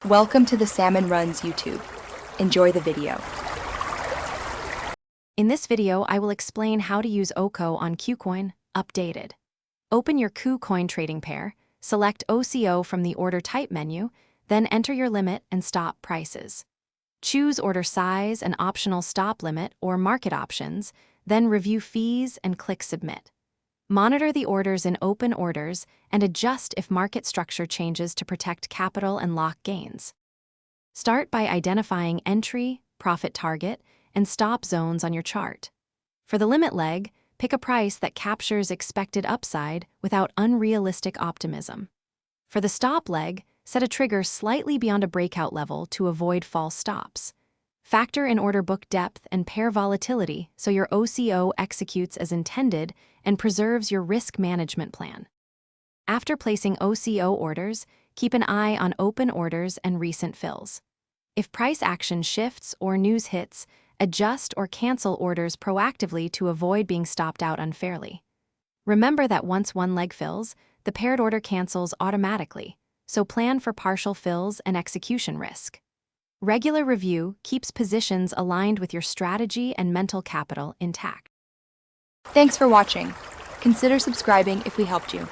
Welcome to the Salmon Runs YouTube. Enjoy the video. In this video, I will explain how to use Oco on Kucoin, updated. Open your Kucoin trading pair, select OCO from the Order Type menu, then enter your limit and stop prices. Choose order size and optional stop limit or market options, then review fees and click Submit. Monitor the orders in open orders and adjust if market structure changes to protect capital and lock gains. Start by identifying entry, profit target, and stop zones on your chart. For the limit leg, pick a price that captures expected upside without unrealistic optimism. For the stop leg, set a trigger slightly beyond a breakout level to avoid false stops. Factor in order book depth and pair volatility so your OCO executes as intended and preserves your risk management plan. After placing OCO orders, keep an eye on open orders and recent fills. If price action shifts or news hits, adjust or cancel orders proactively to avoid being stopped out unfairly. Remember that once one leg fills, the paired order cancels automatically, so plan for partial fills and execution risk. Regular review keeps positions aligned with your strategy and mental capital intact. Thanks for watching. Consider subscribing if we helped you.